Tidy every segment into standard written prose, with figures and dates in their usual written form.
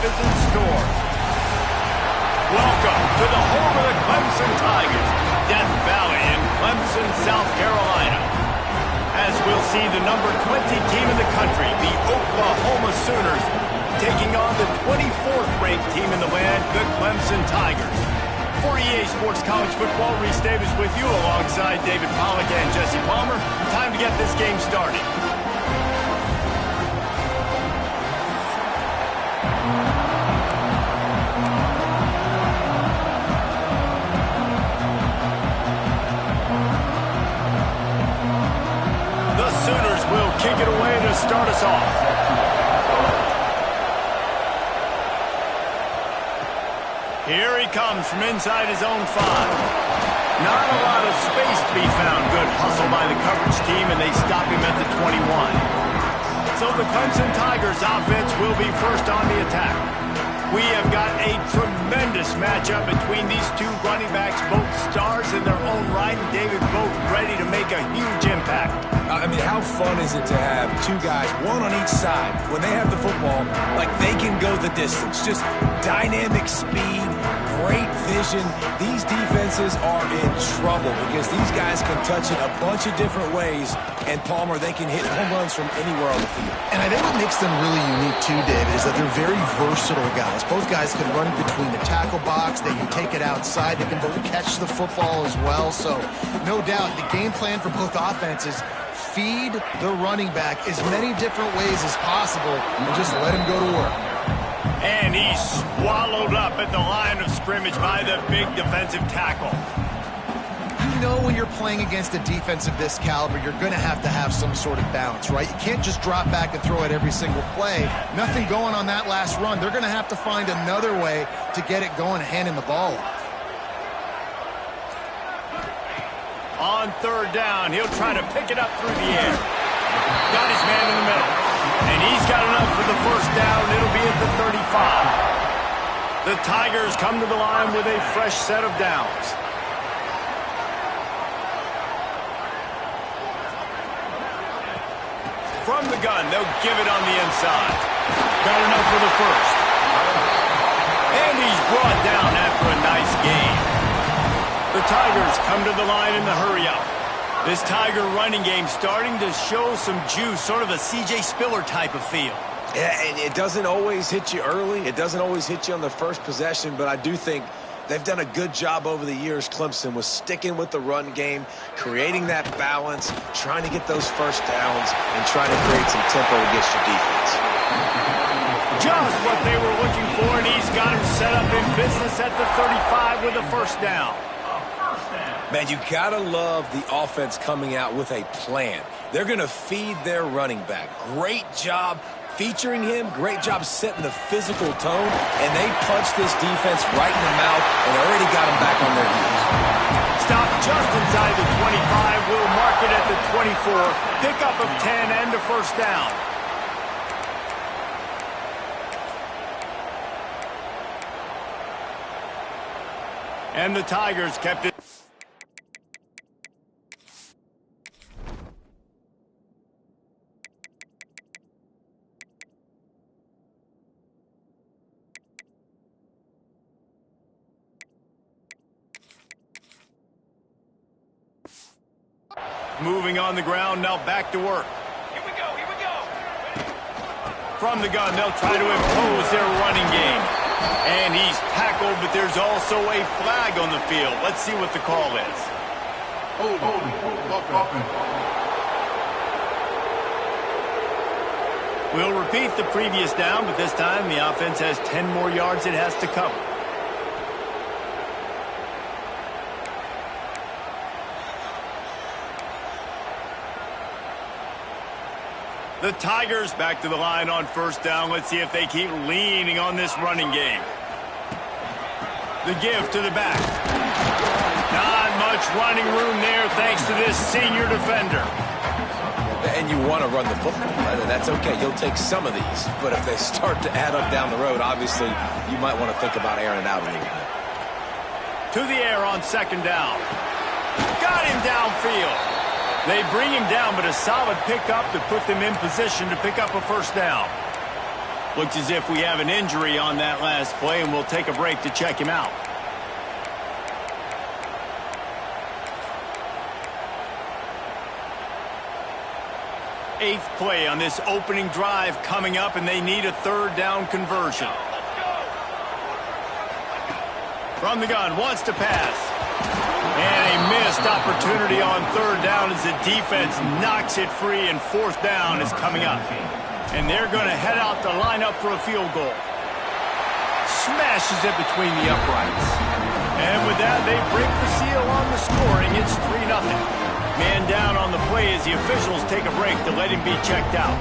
is in store. Welcome to the home of the Clemson Tigers, Death Valley in Clemson, South Carolina. As we'll see the number 20 team in the country, the Oklahoma Sooners, taking on the 24th ranked team in the land, the Clemson Tigers. For EA Sports College Football, Reese Davis with you alongside David Pollack and Jesse Palmer. Time to get this game started. The Sooners will kick it away to start us off. Here he comes from inside his own 5. Not a lot of space to be found. Good hustle by the coverage team, and they stop him at the 21. So the Clemson Tigers offense will be first on the attack. We have got a tremendous matchup between these two running backs, both stars in their own right, and David, both ready to make a huge impact. I mean, how fun is it to have two guys, one on each side, when they have the football, like they can go the distance. Just dynamic speed, great vision. These defenses are in trouble because these guys can touch it a bunch of different ways, and Palmer, they can hit home runs from anywhere on the field. And I think what makes them really unique too, David, is that they're very versatile guys. Both guys can run between the tackle box. They can take it outside. They can both catch the football as well. So, no doubt, the game plan for both offenses, feed the running back as many different ways as possible and just let him go to work. And he's swallowed up at the line of scrimmage by the big defensive tackle. You know when you're playing against a defense of this caliber, you're going to have some sort of balance, right? You can't just drop back and throw it every single play. Nothing going on that last run. They're going to have to find another way to get it going, handing the ball off. On third down, he'll try to pick it up through the air. Got his man in the middle. And he's got enough for the first down. It'll be at the 35. The Tigers come to the line with a fresh set of downs. From the gun, they'll give it on the inside. Got enough for the first. And he's brought down after a nice gain. The Tigers come to the line in the hurry-up. This Tiger running game starting to show some juice, sort of a C.J. Spiller type of feel. Yeah, and it doesn't always hit you early. It doesn't always hit you on the first possession, but I do think they've done a good job over the years, Clemson, with sticking with the run game, creating that balance, trying to get those first downs, and trying to create some tempo against your defense. Just what they were looking for, and he's got him set up in business at the 35 with a first down. Man, you gotta love the offense coming out with a plan. They're gonna feed their running back. Great job featuring him, great job setting the physical tone, and they punched this defense right in the mouth and already got them back on their heels. Stop just inside the 25. We'll mark it at the 24. Pickup of 10 and a first down. And the Tigers kept it. Moving on the ground, now back to work. Here we go, here we go. From the gun, they'll try to impose their running game. And he's tackled, but there's also a flag on the field. Let's see what the call is. We'll repeat the previous down, but this time the offense has 10 more yards it has to cover. The Tigers back to the line on first down. Let's see if they keep leaning on this running game. The give to the back. Not much running room there thanks to this senior defender. And you want to run the football. That's okay. You'll take some of these. But if they start to add up down the road, obviously you might want to think about airing it out a little bit. To the air on second down. Got him downfield. They bring him down, but a solid pickup to put them in position to pick up a first down. Looks as if we have an injury on that last play, and we'll take a break to check him out. Eighth play on this opening drive coming up, and they need a third down conversion. From the gun, wants to pass. And a missed opportunity on third down as the defense knocks it free, and fourth down is coming up. And they're going to head out to line up for a field goal. Smashes it between the uprights. And with that, they break the seal on the scoring. It's 3-0. Man down on the play as the officials take a break to let him be checked out.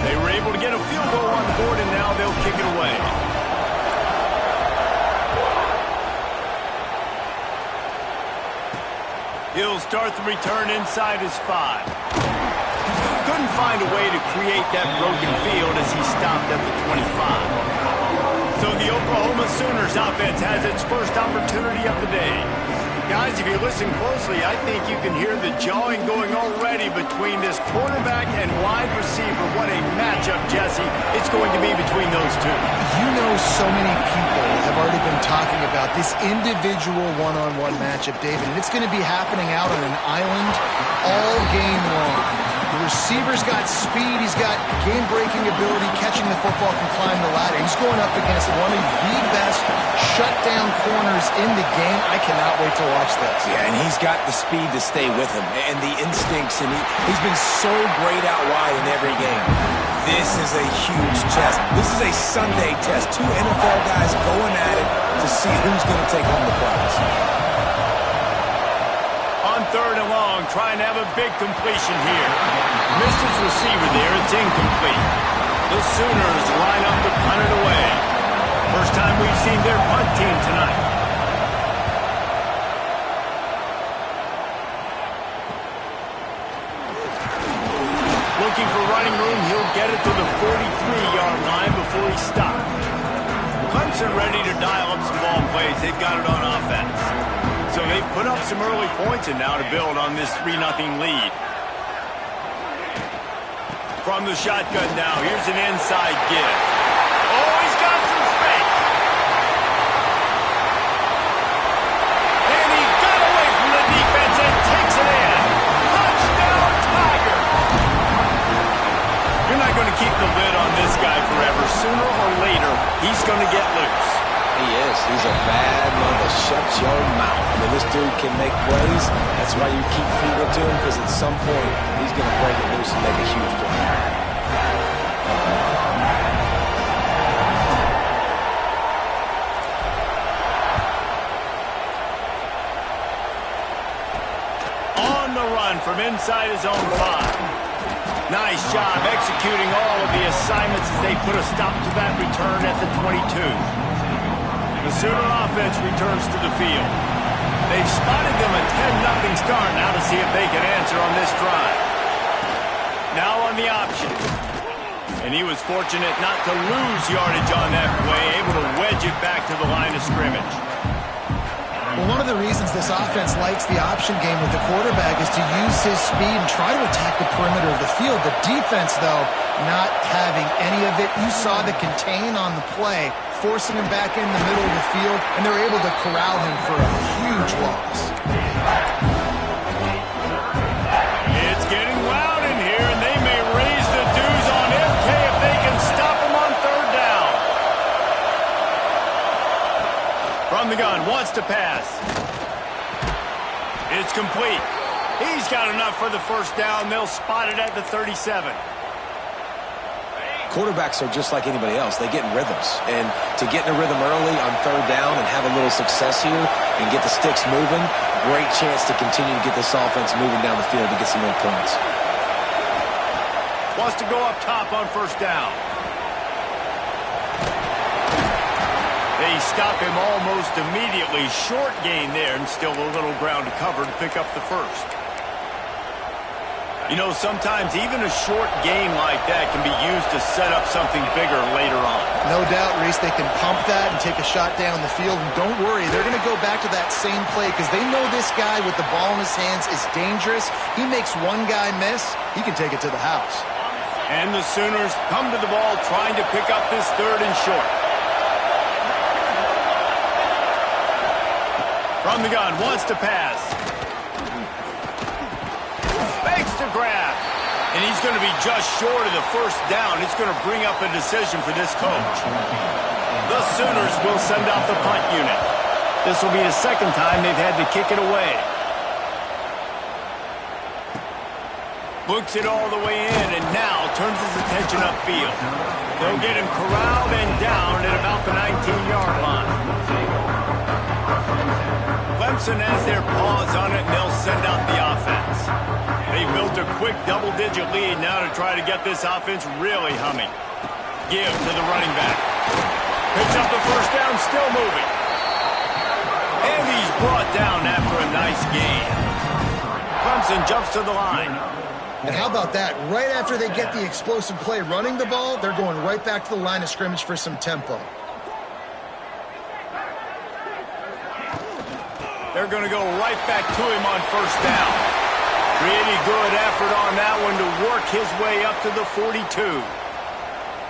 They were able to get a field goal on the board, and now they'll kick it away. He'll start the return inside his 5. Couldn't find a way to create that broken field as he stopped at the 25. So the Oklahoma Sooners offense has its first opportunity of the day. Guys, if you listen closely, I think you can hear the jawing going already between this quarterback and wide receiver. What a matchup, Jesse, it's going to be between those two. You know, so many people have already been talking about this individual one-on-one matchup, David, and it's going to be happening out on an island all game long. The receiver's got speed, he's got game-breaking ability, catching the football, can climb the ladder. He's going up against one of the best shutdown corners in the game. I cannot wait to watch this. Yeah, and he's got the speed to stay with him and the instincts, and he's been so great out wide in every game. This is a huge test. This is a Sunday test. Two NFL guys going at it to see who's going to take home the prize. On third and long, trying to have a big completion here. Missed his receiver there. It's incomplete. The Sooners line up to punt it away. First time we've seen their punt team tonight. Looking for running room. He'll get it to the 43-yard line before he stops. Clemson ready to dial up some ball plays. They've got it on offense. So they've put up some early points and now to build on this 3-0 lead. From the shotgun now, here's an inside give. Oh, he's got some space. And he got away from the defense and takes it in. Touchdown, Tiger. You're not going to keep the lid on this guy forever. Sooner or later, he's going to get loose. He is. He's a bad man to shut your mouth. I mean, this dude can make plays. That's why you keep feeding it to him, because at some point, he's going to break it loose and make a huge play. On the run from inside his own 5. Nice job executing all of the assignments as they put a stop to that return at the 22. The Sooner offense returns to the field. They've spotted them a 10-0 start now to see if they can answer on this drive. Now on the option. And he was fortunate not to lose yardage on that play, able to wedge it back to the line of scrimmage. Well, one of the reasons this offense likes the option game with the quarterback is to use his speed and try to attack the perimeter of the field. The defense, though, not having any of it. You saw the contain on the play, forcing him back in the middle of the field, and they're able to corral him for a huge loss. It's getting loud in here, and they may raise the dues on MK if they can stop him on third down. From the gun, wants to pass. It's complete. He's got enough for the first down. They'll spot it at the 37. Quarterbacks are just like anybody else. They get in rhythms. And to get in a rhythm early on third down and have a little success here and get the sticks moving, great chance to continue to get this offense moving down the field to get some more points. Wants to go up top on first down. They stop him almost immediately. Short gain there, and still a little ground to cover to pick up the first. You know, sometimes even a short gain like that can be used to set up something bigger later on. No doubt, Reese, they can pump that and take a shot down the field. And don't worry, they're going to go back to that same play because they know this guy with the ball in his hands is dangerous. He makes one guy miss, he can take it to the house. And the Sooners come to the ball trying to pick up this 3rd and short. From the gun, wants to pass. Fakes to grab. And he's going to be just short of the 1st down. It's going to bring up a decision for this coach. The Sooners will send out the punt unit. This will be the 2nd time they've had to kick it away. Books it all the way in and now turns his attention upfield. They'll get him corralled and down at about the 19-yard line. Clemson has their paws on it, and they'll send out the offense. They built a quick double-digit lead now to try to get this offense really humming. Give to the running back. Picks up the 1st down, still moving. And he's brought down after a nice gain. Clemson jumps to the line. And how about that? Right after they get the explosive play running the ball, they're going right back to the line of scrimmage for some tempo. They're going to go right back to him on 1st down. Really good effort on that one to work his way up to the 42.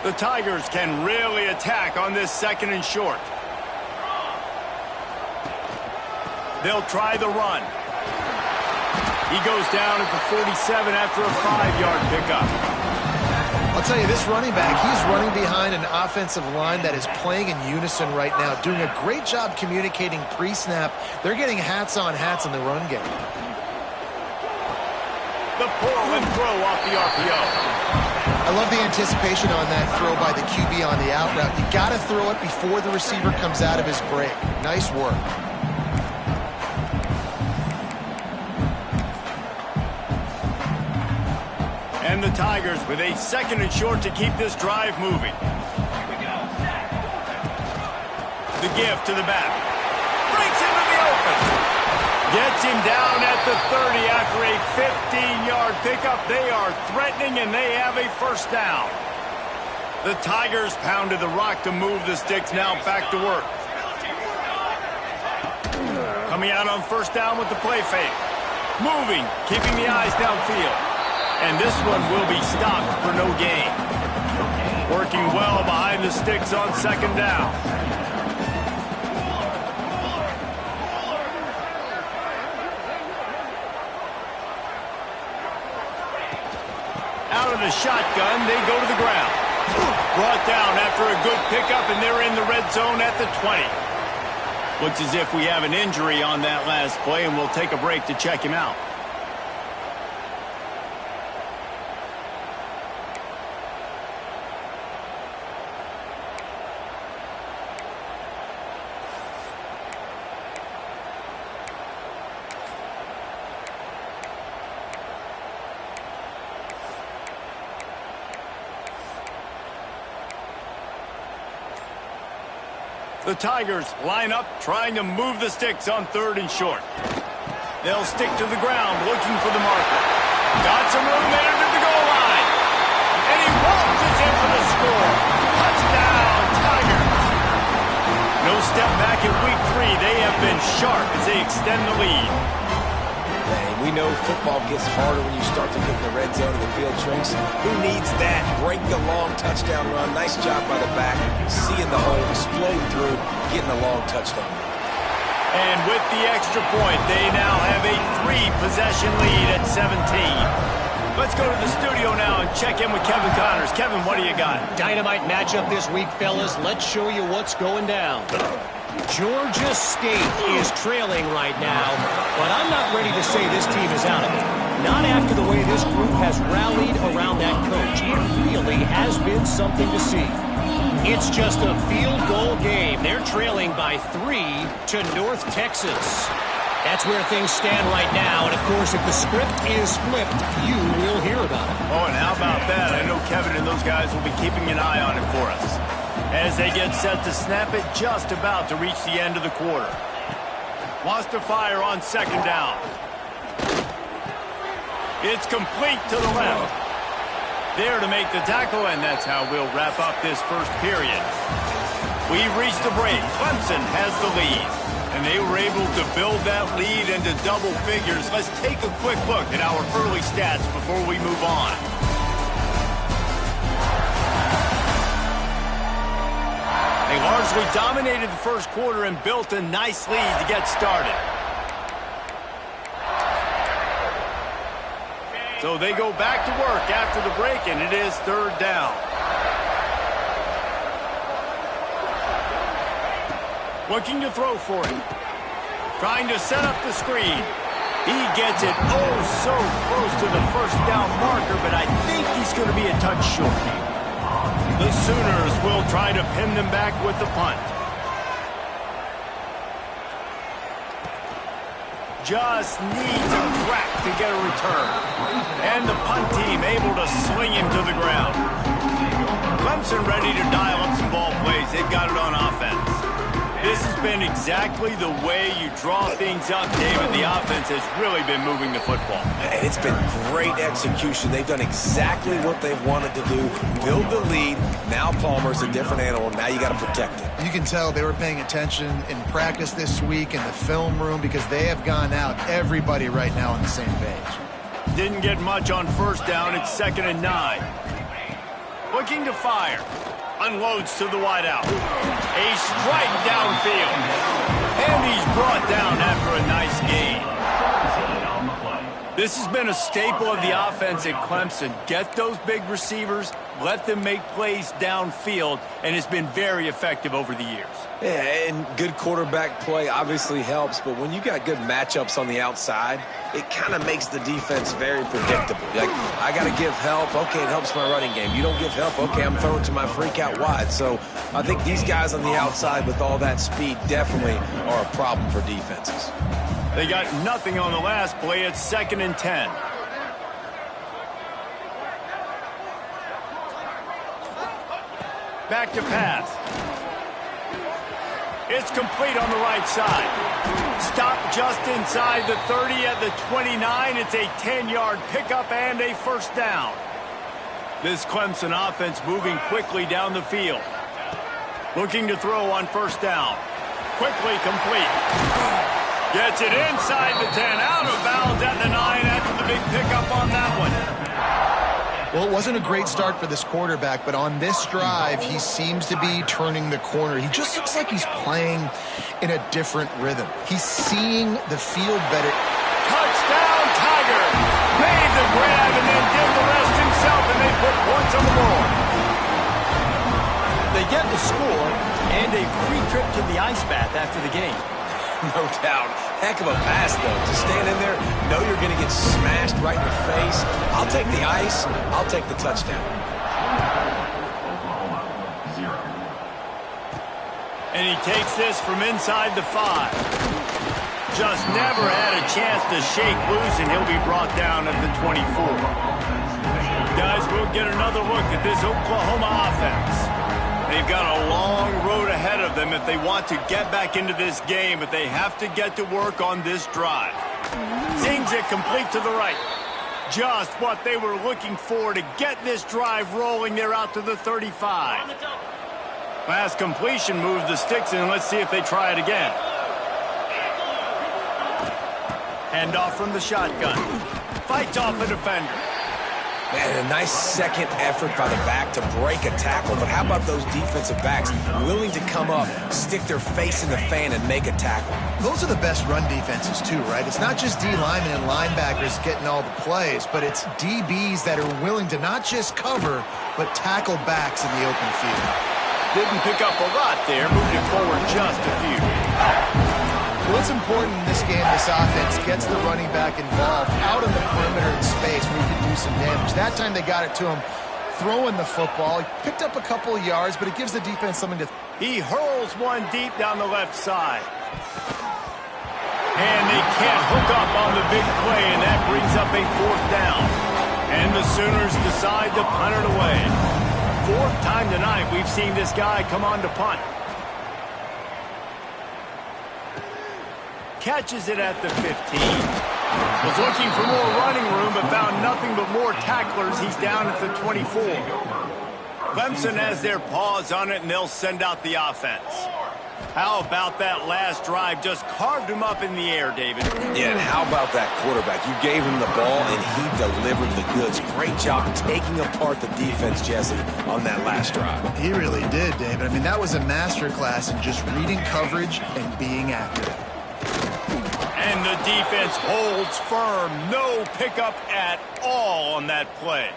The Tigers can really attack on this 2nd and short. They'll try the run. He goes down at the 47 after a 5-yard pickup. I'll tell you, this running back, he's running behind an offensive line that is playing in unison right now, doing a great job communicating pre-snap. They're getting hats on hats in the run game. The pull and throw off the RPO. I love the anticipation on that throw by the QB on the out route. You got to throw it before the receiver comes out of his break. Nice work. And the Tigers with a 2nd and short to keep this drive moving. The give to the back. Breaks into the open. Gets him down at the 30 after a 15-yard pickup. They are threatening, and they have a 1st down. The Tigers pounded the rock to move the sticks, now back to work. Coming out on 1st down with the play fake. Moving, keeping the eyes downfield. And this one will be stopped for no gain. Working well behind the sticks on 2nd down. Out of the shotgun, they go to the ground. Brought down after a good pickup, and they're in the red zone at the 20. Looks as if we have an injury on that last play, and we'll take a break to check him out. The Tigers line up, trying to move the sticks on 3rd and short. They'll stick to the ground, looking for the marker. Got some room there to the goal line. And he waltzes in for the score. Touchdown, Tigers. No step back in week 3. They have been sharp as they extend the lead. We know football gets harder when you start to get in the red zone of the field, Trace. Who needs that? Break the long touchdown run. Nice job by the back. Seeing the hole, explode through, getting a long touchdown. And with the extra point, they now have a 3-possession lead at 17. Let's go to the studio now and check in with Kevin Connors. Kevin, what do you got? Dynamite matchup this week, fellas. Let's show you what's going down. Georgia State is trailing right now, but I'm not ready to say this team is out of it. Not after the way this group has rallied around that coach. It really has been something to see. It's just a field goal game. They're trailing by 3 to North Texas. That's where things stand right now, and of course, if the script is flipped, you will hear about it. Oh, and how about that? I know Kevin and those guys will be keeping an eye on it for us as they get set to snap it, just about to reach the end of the quarter. Wants to fire on 2nd down. It's complete to the left. There to make the tackle, and that's how we'll wrap up this first period. We've reached the break. Clemson has the lead, and they were able to build that lead into double figures. Let's take a quick look at our early stats before we move on. They largely dominated the first quarter and built a nice lead to get started. So they go back to work after the break, and it is third down. Looking to throw for it. Trying to set up the screen. He gets it oh so close to the first down marker, but I think he's going to be a touch short. The Sooners will try to pin them back with the punt. Just needs a crack to get a return. And the punt team able to sling him to the ground. Clemson ready to dial up some ball plays. They've got it on offense. This has been exactly the way you draw things up, David. The offense has really been moving the football. It's been great execution. They've done exactly what they've wanted to do. Build the lead. Now Palmer's a different animal. Now you got to protect it. You can tell they were paying attention in practice this week in the film room because they have gone out, everybody right now on the same page. Didn't get much on first down. It's 2nd and 9. Looking to fire. Unloads to the wideout. A strike downfield. And he's brought down after a nice gain. This has been a staple of the offense at Clemson. Get those big receivers, let them make plays downfield, and it's been very effective over the years. Yeah, and good quarterback play obviously helps, but when you got good matchups on the outside, it kind of makes the defense very predictable. Like, I got to give help. Okay, it helps my running game. You don't give help. Okay, I'm throwing to my freak out wide. So I think these guys on the outside with all that speed definitely are a problem for defenses. They got nothing on the last play. It's 2nd and 10. Back to pass. It's complete on the right side. Stop just inside the 30 at the 29. It's a 10-yard pickup and a first down. This Clemson offense moving quickly down the field. Looking to throw on first down. Quickly complete. Gets it inside the 10, out of bounds at the 9 after the big pickup on that one. Well, it wasn't a great start for this quarterback, but on this drive, he seems to be turning the corner. He just looks like he's playing in a different rhythm. He's seeing the field better. Touchdown, Tiger! Made the grab and then did the rest himself, and they put points on the board. They get the score and a free trip to the ice bath after the game. No doubt. Heck of a pass, though. To stand in there, know you're going to get smashed right in the face. I'll take the ice. I'll take the touchdown. And he takes this from inside the 5. Just never had a chance to shake loose, and he'll be brought down at the 24. Guys, we'll get another look at this Oklahoma offense. They've got a long road ahead of them if they want to get back into this game, but they have to get to work on this drive. Zings it complete to the right. Just what they were looking for to get this drive rolling. They're out to the 35. Last completion moves the sticks in. Let's see if they try it again. Handoff from the shotgun. Fights off a defender. Man, a nice second effort by the back to break a tackle. But how about those defensive backs willing to come up, stick their face in the fan, and make a tackle? Those are the best run defenses, too, right? It's not just D linemen and linebackers getting all the plays, but it's DBs that are willing to not just cover, but tackle backs in the open field. Didn't pick up a lot there, moved it forward just a few. What's important in this game, this offense gets the running back involved out on the perimeter in space where he can do some damage. That time they got it to him throwing the football. He picked up a couple of yards, but it gives the defense something to... He hurls one deep down the left side. And they can't hook up on the big play, and that brings up a 4th down. And the Sooners decide to punt it away. 4th time tonight we've seen this guy come on to punt. Catches it at the 15. Was looking for more running room, but found nothing but more tacklers. He's down at the 24. Clemson has their paws on it, and they'll send out the offense. How about that last drive? Just carved him up in the air, David. Yeah, and how about that quarterback? You gave him the ball, and he delivered the goods. Great job taking apart the defense, Jesse, on that last drive. He really did, David. I mean, that was a masterclass in just reading coverage and being accurate. And the defense holds firm. No pickup at all on that play.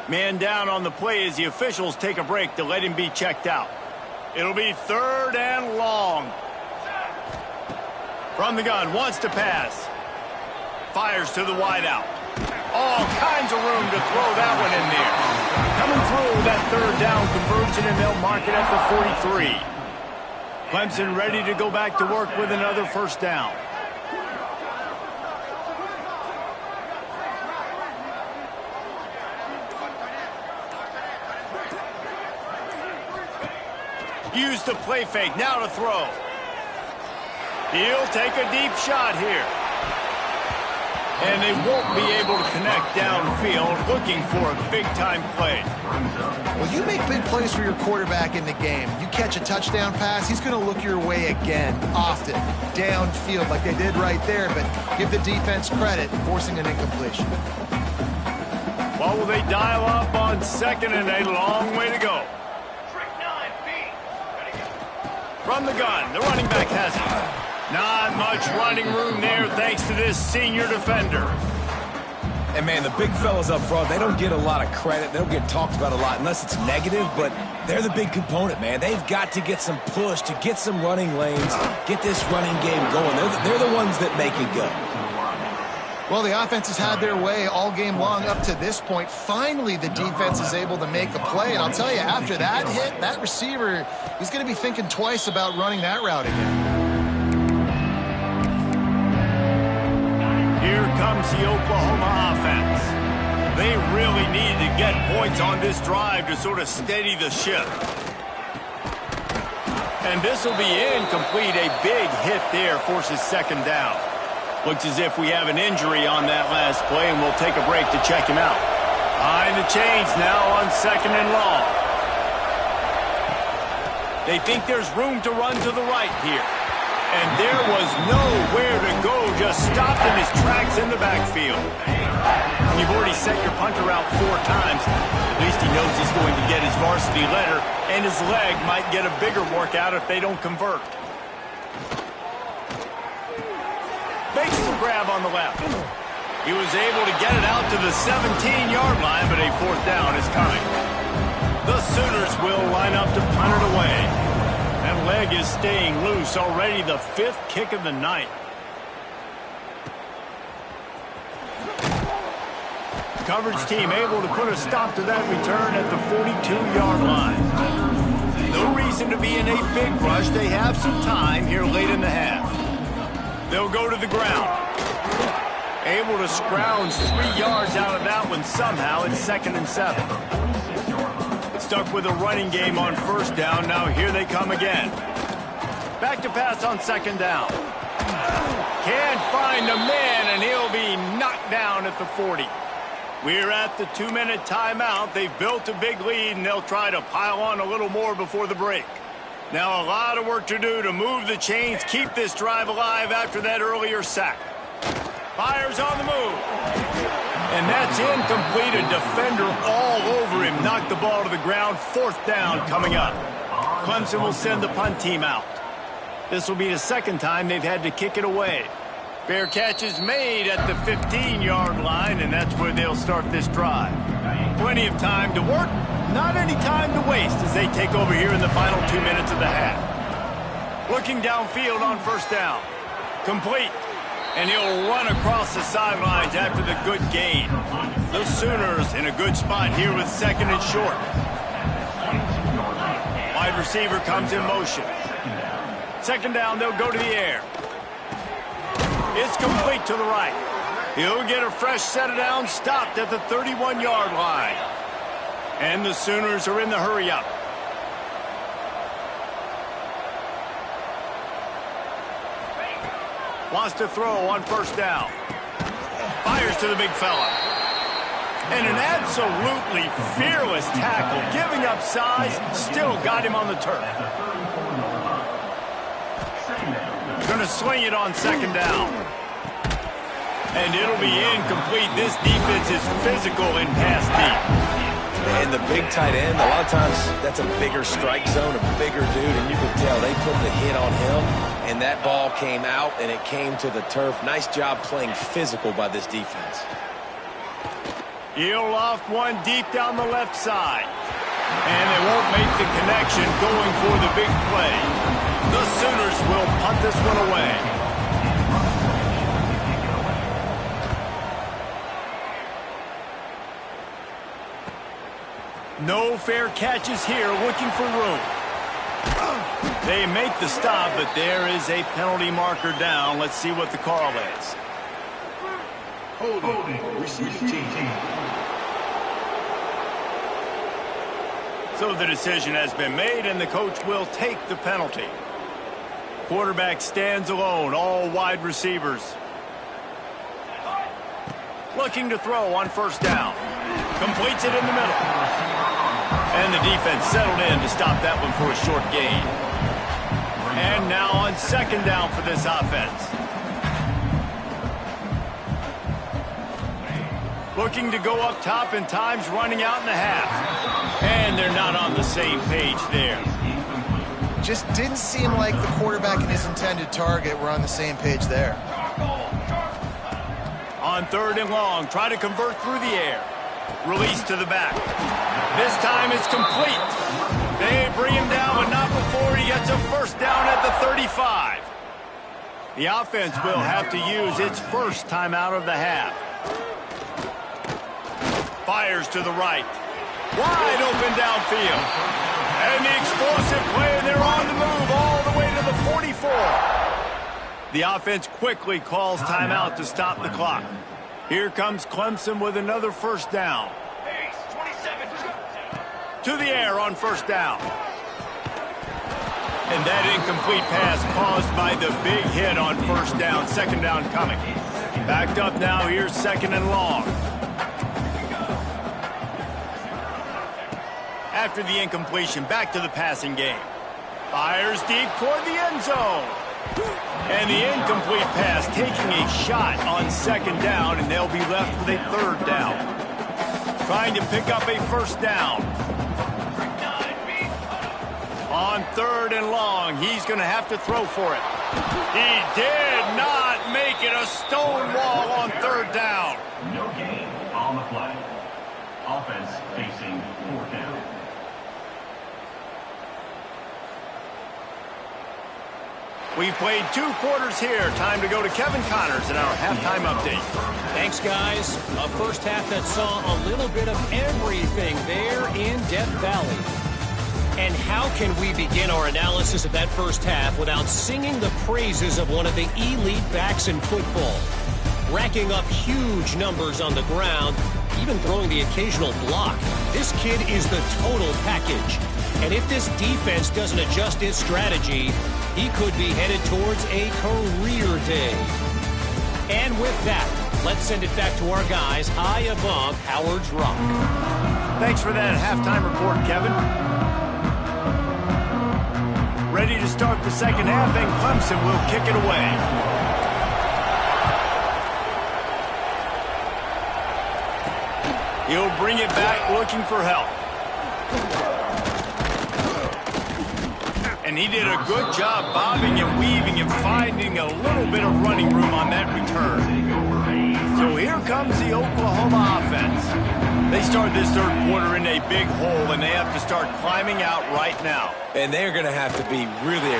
Man down on the play as the officials take a break to let him be checked out. It'll be 3rd and long. From the gun, wants to pass. Fires to the wideout. All kinds of room to throw that one in there. Coming through that 3rd down conversion, and they'll mark it at the 43. Clemson ready to go back to work with another 1st down. Use the play fake, now to throw. He'll take a deep shot here. And they won't be able to connect downfield, looking for a big-time play. Well, you make big plays for your quarterback in the game. You catch a touchdown pass, he's going to look your way again, often, downfield like they did right there, but give the defense credit, forcing an incompletion. Well, will they dial up on 2nd and a long way to go? From the gun, the running back has it. Not much running room there thanks to this senior defender. And, man, the big fellas up front, they don't get a lot of credit. They don't get talked about a lot unless it's negative, but they're the big component, man. They've got to get some push, to get some running lanes, get this running game going. They're the ones that make it go. Well, the offense has had their way all game long up to this point. Finally, the defense is able to make a play. And I'll tell you, after that hit, that receiver, he's going to be thinking twice about running that route again. Here comes the Oklahoma offense. They really need to get points on this drive to sort of steady the ship. And this will be incomplete. A big hit there forces 2nd down. Looks as if we have an injury on that last play, and we'll take a break to check him out. Behind the chains now on 2nd and long. They think there's room to run to the right here. And there was nowhere to go, just stopped in his tracks in the backfield. You've already set your punter out 4 times. At least he knows he's going to get his varsity letter, and his leg might get a bigger workout if they don't convert. Makes the grab on the left. He was able to get it out to the 17-yard line, but a 4th down is coming. The Sooners will line up to punt it away. That leg is staying loose, already the 5th kick of the night. Coverage team able to put a stop to that return at the 42-yard line. No reason to be in a big rush. They have some time here late in the half. They'll go to the ground. Able to scrounge 3 yards out of that one somehow. It's 2nd and 7. Stuck with a running game on 1st down. Now here they come again. Back to pass on 2nd down. Can't find a man, and he'll be knocked down at the 40. We're at the 2-minute timeout. They've built a big lead, and they'll try to pile on a little more before the break. Now a lot of work to do to move the chains, keep this drive alive after that earlier sack. Fires on the move. And that's incomplete. A defender all over him. Knocked the ball to the ground. 4th down coming up. Clemson will send the punt team out. This will be the 2nd time they've had to kick it away. Fair catch is made at the 15-yard line, and that's where they'll start this drive. Plenty of time to work. Not any time to waste as they take over here in the final 2 minutes of the half. Looking downfield on 1st down. Complete. And he'll run across the sidelines after the good gain. The Sooners in a good spot here with 2nd and short. Wide receiver comes in motion. 2nd down, they'll go to the air. It's complete to the right. He'll get a fresh set of downs, stopped at the 31-yard line. And the Sooners are in the hurry-up. Wants to throw on first down. Fires to the big fella. And an absolutely fearless tackle. Giving up size, still got him on the turf. Going to swing it on second down. And it'll be incomplete. This defense is physical and pass deep. And the big tight end, a lot of times that's a bigger strike zone, a bigger dude, and you can tell they put the hit on him, and that ball came out, and it came to the turf. Nice job playing physical by this defense. He'll loft one deep down the left side. And they won't make the connection going for the big play. The Sooners will punt this one away. No fair catches here, looking for room. They make the stop, but there is a penalty marker down. Let's see what the call is. Holding. Receiving team. So the decision has been made, and the coach will take the penalty. Quarterback stands alone, all wide receivers. Looking to throw on first down. Completes it in the middle. And the defense settled in to stop that one for a short gain. And now on second down for this offense. Looking to go up top, and time's running out in the half. And they're not on the same page there. Just didn't seem like the quarterback and his intended target were on the same page there. On third and long, try to convert through the air. Release to the back. This time it's complete. They bring him down, but not before he gets a first down at the 35. The offense will have to use its first timeout of the half. Fires to the right. Wide open downfield. And the explosive play, and they're on the move all the way to the 44. The offense quickly calls timeout to stop the clock. Here comes Clemson with another first down. To the air on first down. And that incomplete pass caused by the big hit on first down. Second down coming. Backed up now. Here's second and long. After the incompletion, back to the passing game. Fires deep toward the end zone. And the incomplete pass taking a shot on second down, and they'll be left with a third down. Trying to pick up a first down. On third and long, he's going to have to throw for it. He did not make it. A stone wall on third down. No gain on the play. Offense facing fourth down. We've played 2 quarters here. Time to go to Kevin Connors in our halftime update. Thanks, guys. A first half that saw a little bit of everything there in Death Valley. And how can we begin our analysis of that first half without singing the praises of one of the elite backs in football? Racking up huge numbers on the ground, even throwing the occasional block. This kid is the total package. And if this defense doesn't adjust its strategy, he could be headed towards a career day. And with that, let's send it back to our guys high above Howard's Rock. Thanks for that halftime report, Kevin. Ready to start the second half, and Clemson will kick it away. He'll bring it back looking for help. And he did a good job bobbing and weaving and finding a little bit of running room on that return. So here comes the Oklahoma offense. They start this third quarter in a big hole, and they have to start climbing out right now. And they're going to have to be really...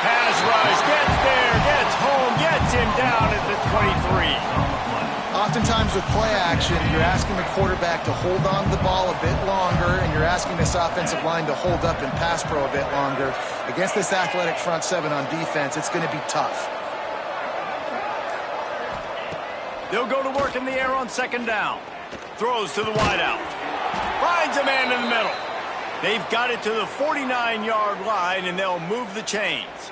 Pass rush, gets there, gets home, gets him down at the 23. Oftentimes with play action, you're asking the quarterback to hold on to the ball a bit longer, and you're asking this offensive line to hold up and pass pro a bit longer. Against this athletic front seven on defense, it's going to be tough. They'll go to work in the air on second down. Throws to the wideout. Finds a man in the middle. They've got it to the 49-yard line, and they'll move the chains.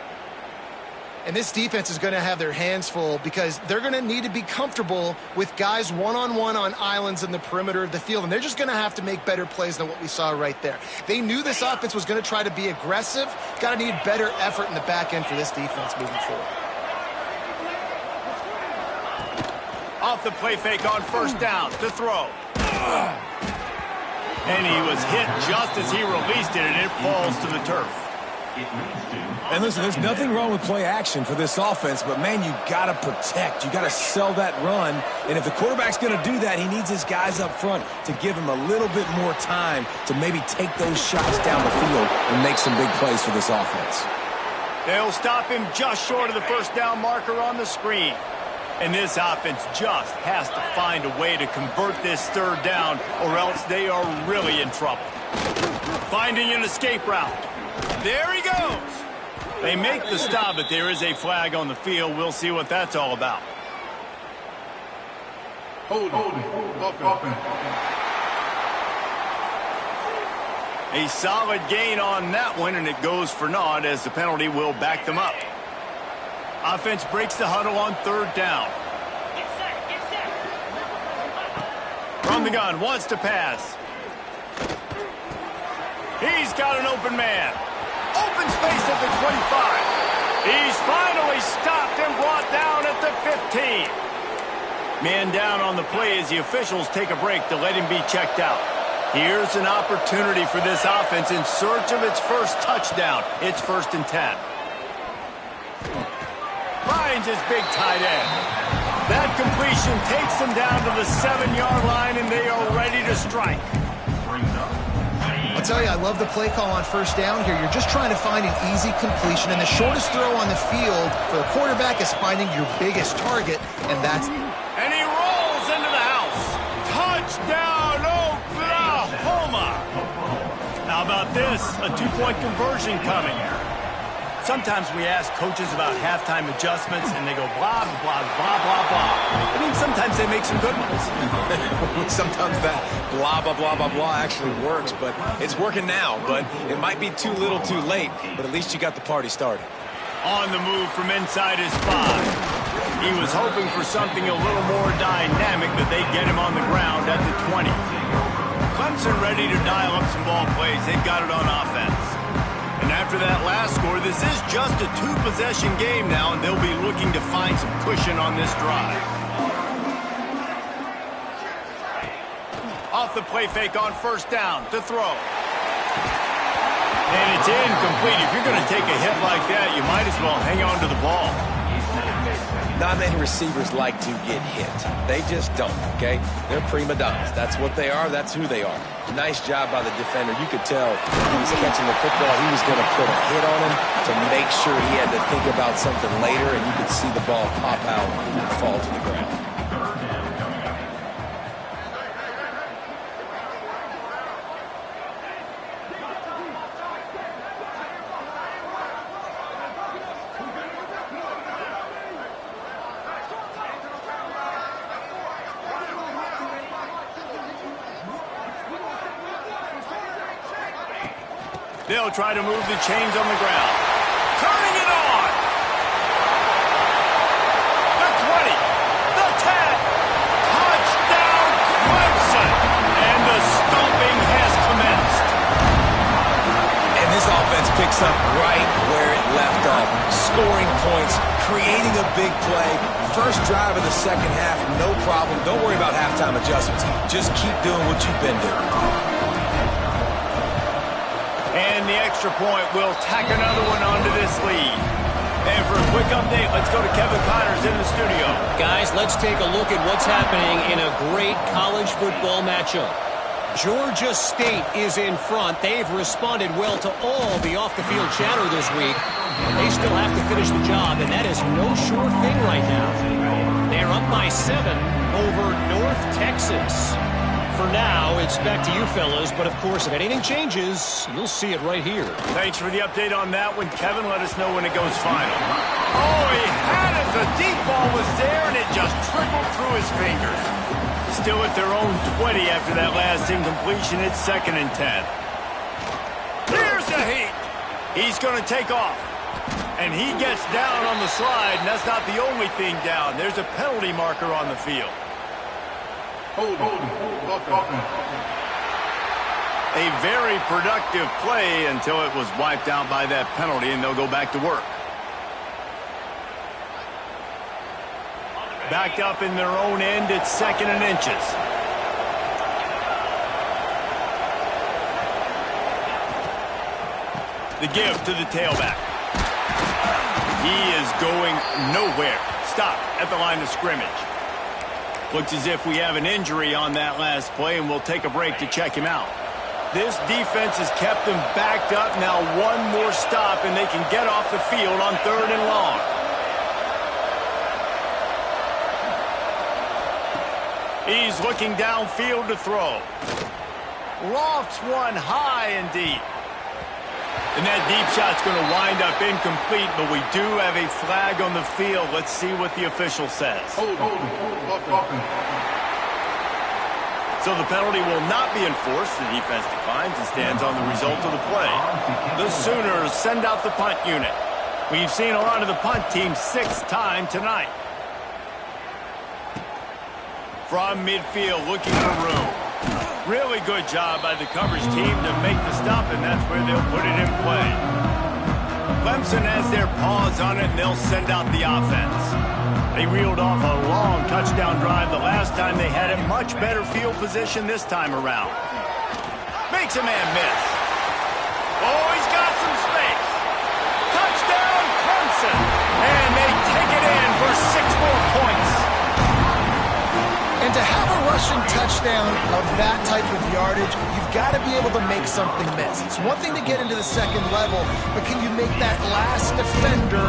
And this defense is going to have their hands full because they're going to need to be comfortable with guys one-on-one on islands in the perimeter of the field, and they're just going to have to make better plays than what we saw right there. They knew this offense was going to try to be aggressive. Got to need better effort in the back end for this defense moving forward. Off the play fake on first down to throw. And he was hit just as he released it, and it falls to the turf. And listen, there's nothing wrong with play action for this offense, but, man, you got to protect. You got to sell that run. And if the quarterback's going to do that, he needs his guys up front to give him a little bit more time to maybe take those shots down the field and make some big plays for this offense. They'll stop him just short of the first down marker on the screen. And this offense just has to find a way to convert this third down, or else they are really in trouble. Finding an escape route. There he goes. They make the stop, but there is a flag on the field. We'll see what that's all about. Hold it. A solid gain on that one, and it goes for naught as the penalty will back them up. Offense breaks the huddle on third down. From the gun, wants to pass. He's got an open man. Open space at the 25. He's finally stopped and brought down at the 15. Man down on the play as the officials take a break to let him be checked out. Here's an opportunity for this offense in search of its first touchdown. It's 1st and 10. Finds his big tight end. That completion takes them down to the 7-yard line, and they are ready to strike. I'll tell you, I love the play call on first down here. You're just trying to find an easy completion, and the shortest throw on the field for the quarterback is finding your biggest target, and that's... And he rolls into the house. Touchdown, Oklahoma! How about this? A 2-point conversion coming. Sometimes we ask coaches about halftime adjustments, and they go blah, blah, blah, blah, blah. I mean, sometimes they make some good ones. Sometimes that blah, blah, blah, blah, blah actually works, but it's working now. But it might be too little too late, but at least you got the party started. On the move from inside his 5. He was hoping for something a little more dynamic, but they get him on the ground at the 20. Clemson ready to dial up some ball plays. They've got it on offense. And after that last score, this is just a 2-possession game now, and they'll be looking to find some cushion on this drive. Off the play fake on first down to throw. And it's incomplete. If you're going to take a hit like that, you might as well hang on to the ball. Not many receivers like to get hit. They just don't, okay? They're prima donnas. That's what they are. That's who they are. Nice job by the defender. You could tell he was catching the football. He was going to put a hit on him to make sure he had to think about something later, and you could see the ball pop out and fall to the ground. They'll try to move the chains on the ground. Turning it on. The 20. The 10. Touchdown, Clemson. And the stomping has commenced. And this offense picks up right where it left off. Scoring points, creating a big play. First drive of the second half, no problem. Don't worry about halftime adjustments. Just keep doing what you've been doing. And the extra point will tack another one onto this lead. And for a quick update, let's go to Kevin Connors in the studio. Guys, let's take a look at what's happening in a great college football matchup. Georgia State is in front. They've responded well to all the off-the-field chatter this week. But they still have to finish the job, and that is no sure thing right now. They're up by 7 over North Texas. For now, it's back to you fellas, but of course, if anything changes, you'll see it right here. Thanks for the update on that one, Kevin. Let us know when it goes final. Oh, he had it. The deep ball was there, and it just trickled through his fingers. Still at their own 20 after that last incompletion. It's 2nd and 10. Here's the heat. He's going to take off. And he gets down on the slide, and that's not the only thing down. There's a penalty marker on the field. Offense. A very productive play until it was wiped out by that penalty, and they'll go back to work. Back up in their own end, it's 2nd and inches. The give to the tailback. He is going nowhere. Stop at the line of scrimmage. Looks as if we have an injury on that last play, and we'll take a break to check him out. This defense has kept them backed up. Now one more stop, and they can get off the field on 3rd and long. He's looking downfield to throw. Lofts one high and deep. And that deep shot's going to wind up incomplete, but we do have a flag on the field. Let's see what the official says. Offense. So the penalty will not be enforced. The defense declines and stands on the result of the play. The Sooners send out the punt unit. We've seen a lot of the punt team 6th time tonight. From midfield, looking for room. Really good job by the coverage team to make the stop, and that's where they'll put it in play. Clemson has their paws on it, and they'll send out the offense. They reeled off a long touchdown drive the last time. They had a much better field position this time around. Makes a man miss. Oh, he's got some space. Touchdown, Clemson. And they take it in for 6 more points. And to have a rushing touchdown of that type of yardage, you've got to be able to make something miss. It's one thing to get into the 2nd level, but can you make that last defender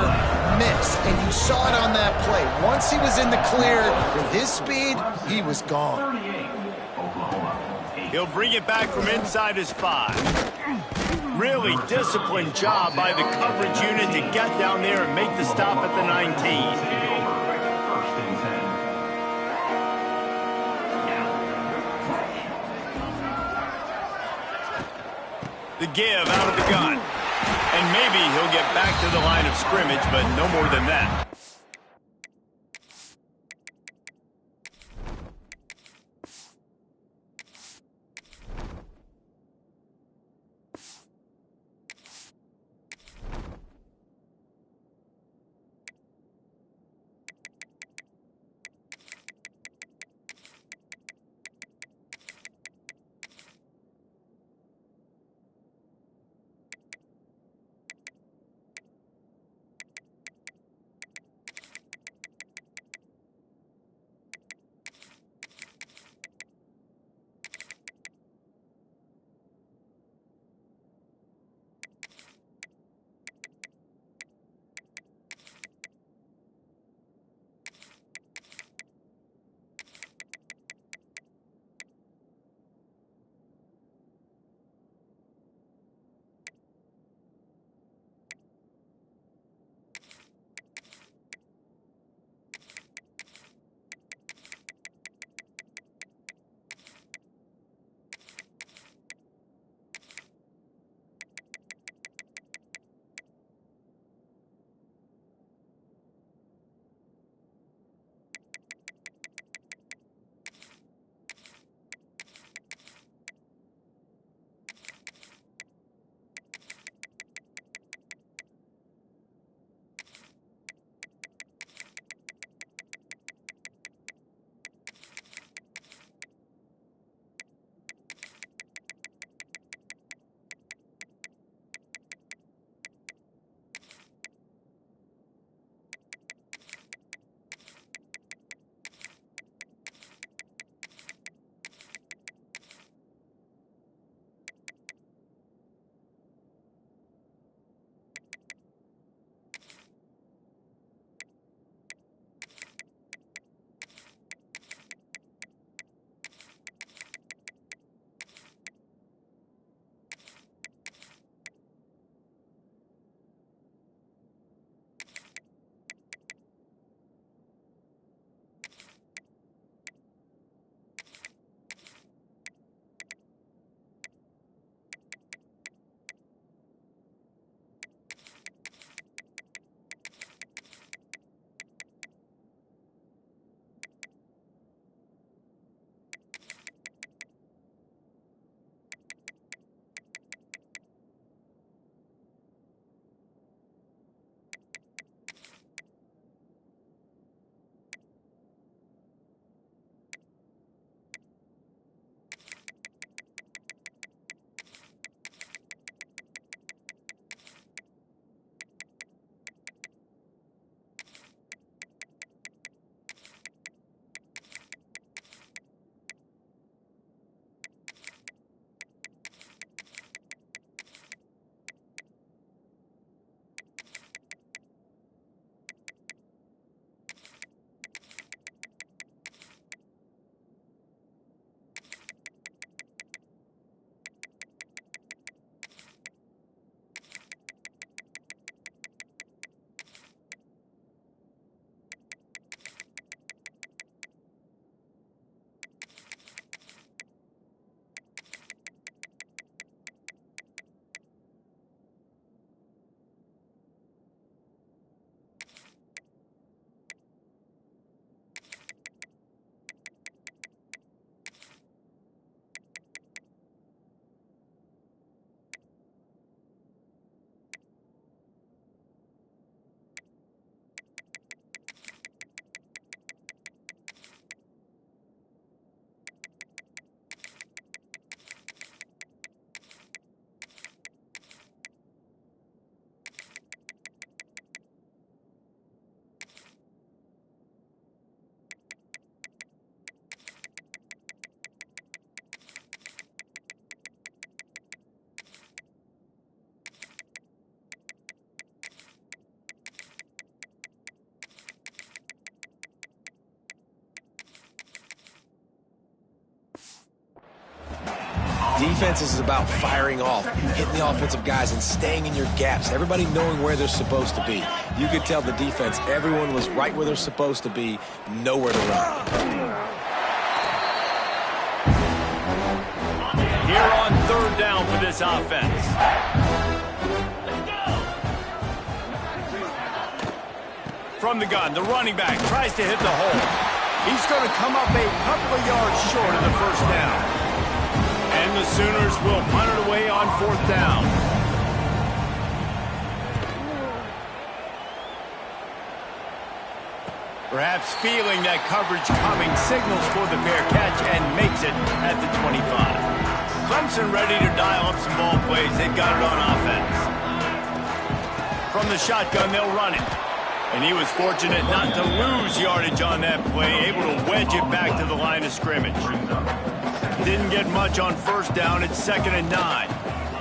miss? And you saw it on that play. Once he was in the clear, with his speed, he was gone. He'll bring it back from inside his 5. Really disciplined job by the coverage unit to get down there and make the stop at the 19. The give out of the gun. And maybe he'll get back to the line of scrimmage, but no more than that. Defense is about firing off, hitting the offensive guys, and staying in your gaps. Everybody knowing where they're supposed to be. You could tell the defense, everyone was right where they're supposed to be, nowhere to run. Here on third down for this offense. From the gun, the running back tries to hit the hole. He's going to come up a couple of yards short of the first down. And the Sooners will punt it away on fourth down. Perhaps feeling that coverage coming, signals for the fair catch and makes it at the 25. Clemson ready to dial up some ball plays. They've got it on offense. From the shotgun, they'll run it. And he was fortunate not to lose yardage on that play, able to wedge it back to the line of scrimmage. Didn't get much on first down. It's 2nd and 9.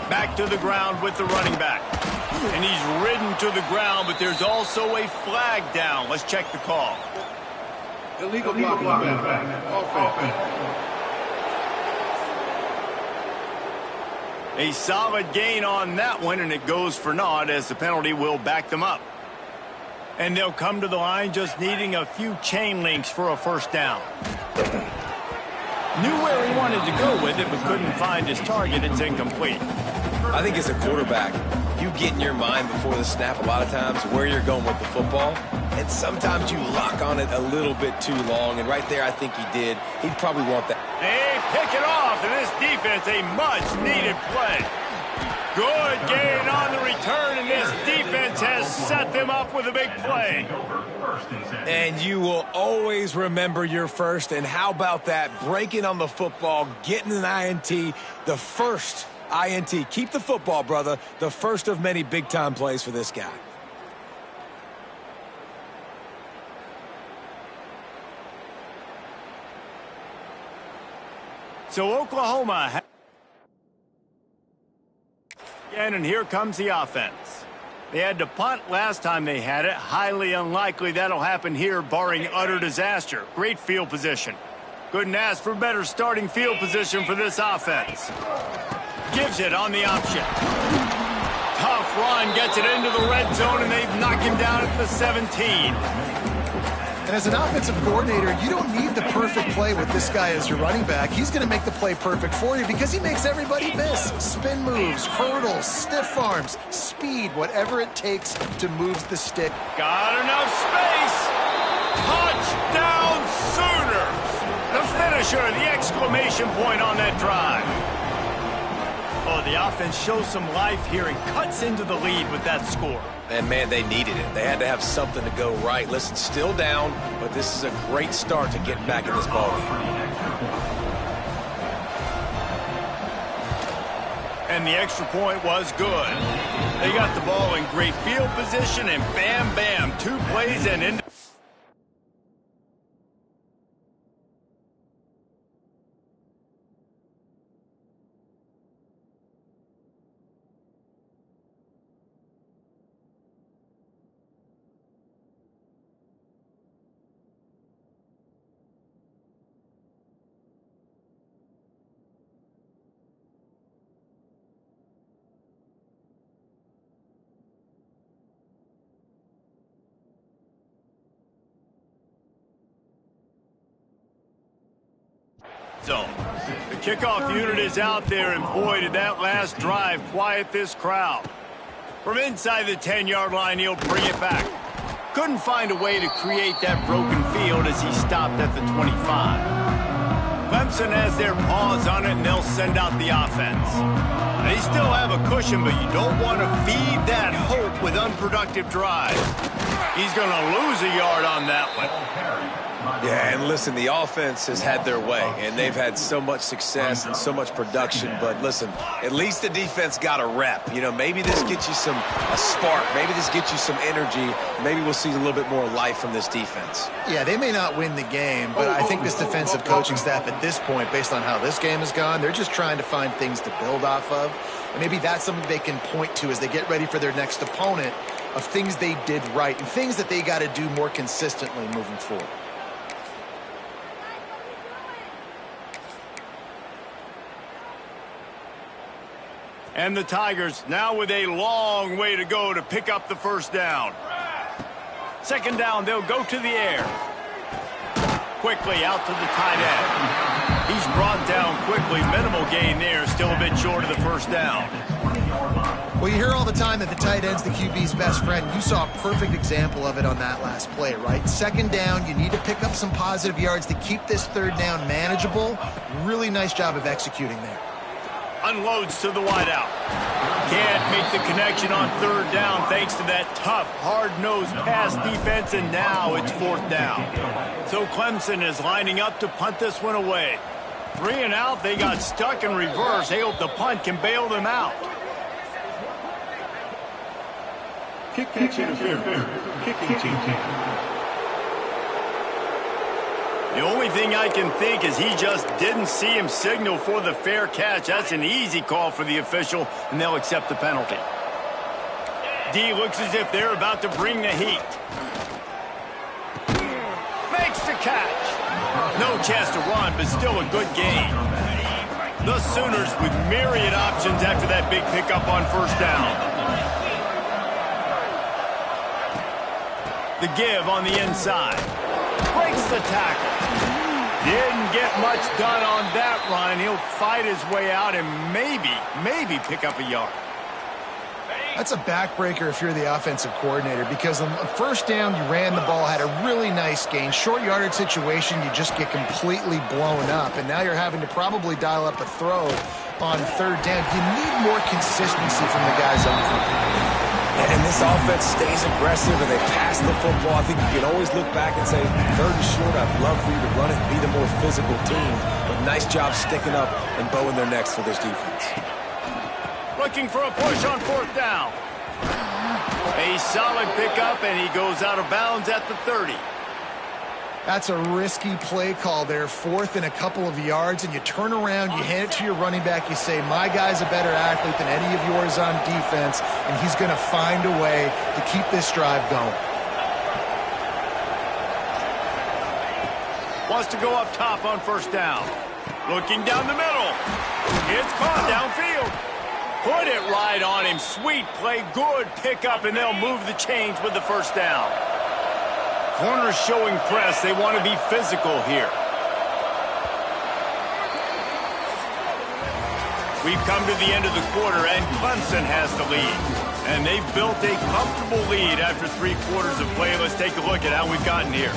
Back to the ground with the running back. And he's ridden to the ground, but there's also a flag down. Let's check the call. Illegal blocking. Offense. A solid gain on that one, and it goes for naught as the penalty will back them up. And they'll come to the line just needing a few chain links for a first down. Knew where he wanted to go with it, but couldn't find his target. It's incomplete. I think as a quarterback, you get in your mind before the snap a lot of times where you're going with the football, and sometimes you lock on it a little bit too long, and right there I think he did. He'd probably want that. They pick it off, and this defense, a much-needed play. Good gain on the return, and this defense has set them up with a big play. And you will always remember your first, and how about that? Breaking on the football, getting an INT, the first INT. Keep the football, brother. The first of many big-time plays for this guy. So Oklahoma. And here comes the offense. They had to punt last time they had it. Highly unlikely that'll happen here, barring utter disaster. Great field position. Couldn't ask for better starting field position for this offense. Gives it on the option. Tough run, gets it into the red zone, and they've knocked him down at the 17. And as an offensive coordinator, you don't need the perfect play with this guy as your running back. He's going to make the play perfect for you because he makes everybody miss. Spin moves, hurdles, stiff arms, speed, whatever it takes to move the stick. Got enough space. Touchdown Sooners. The finisher, the exclamation point on that drive. Oh, the offense shows some life here and cuts into the lead with that score. And, man, they needed it. They had to have something to go right. Listen, still down, but this is a great start to getting back in this ballgame. And the extra point was good. They got the ball in great field position, and bam, bam, 2 plays and into. So, the kickoff unit is out there, and boy, did that last drive quiet this crowd. From inside the 10-yard line, he'll bring it back. Couldn't find a way to create that broken field as he stopped at the 25. Clemson has their paws on it, and they'll send out the offense. They still have a cushion, but you don't want to feed that hope with unproductive drives. He's going to lose a yard on that one. Yeah, and listen, the offense has had their way, and they've had so much success and so much production. But listen, at least the defense got a rep. You know, maybe this gets you a spark. Maybe this gets you some energy. Maybe we'll see a little bit more life from this defense. Yeah, they may not win the game, but I think this defensive coaching staff at this point, based on how this game has gone, they're just trying to find things to build off of. And maybe that's something they can point to as they get ready for their next opponent, of things they did right and things that they got to do more consistently moving forward. And the Tigers now with a long way to go to pick up the first down. Second down, they'll go to the air. Quickly out to the tight end. He's brought down quickly. Minimal gain there. Still a bit short of the first down. Well, you hear all the time that the tight end's the QB's best friend. You saw a perfect example of it on that last play, right? Second down, you need to pick up some positive yards to keep this third down manageable. Really nice job of executing there. Unloads to the wideout. Can't make the connection on third down thanks to that tough, hard-nosed pass defense, and now it's fourth down. So Clemson is lining up to punt this one away. 3 and out, they got stuck in reverse. They hope the punt can bail them out. Kick catch interference. Kicking team. The only thing I can think is he just didn't see him signal for the fair catch. That's an easy call for the official, and they'll accept the penalty. D looks as if they're about to bring the heat. Makes the catch. No chance to run, but still a good gain. The Sooners with myriad options after that big pickup on first down. The give on the inside. Breaks the tackle. Didn't get much done on that run. He'll fight his way out and maybe pick up a yard. That's a backbreaker if you're the offensive coordinator, because on first down, you ran the ball, had a really nice gain. Short yardage situation, you just get completely blown up, and now you're having to probably dial up a throw on third down. You need more consistency from the guys up front. And this offense stays aggressive, and they pass the football. I think you can always look back and say, third and short, I'd love for you to run it and be the more physical team. But nice job sticking up and bowing their necks for this defense. Looking for a push on fourth down. A solid pickup, and he goes out of bounds at the 30. That's a risky play call there, fourth and a couple of yards, and you turn around, you hand it to your running back, you say, my guy's a better athlete than any of yours on defense, and he's going to find a way to keep this drive going. Wants to go up top on first down. Looking down the middle. It's caught downfield. Put it right on him. Sweet play, good pickup, and they'll move the chains with the first down. Corners showing press. They want to be physical here. We've come to the end of the quarter, and Clemson has the lead. And they've built a comfortable lead after 3 quarters of play. Let's take a look at how we've gotten here.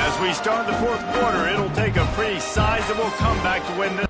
As we start the fourth quarter, it'll take a pretty sizable comeback to win this.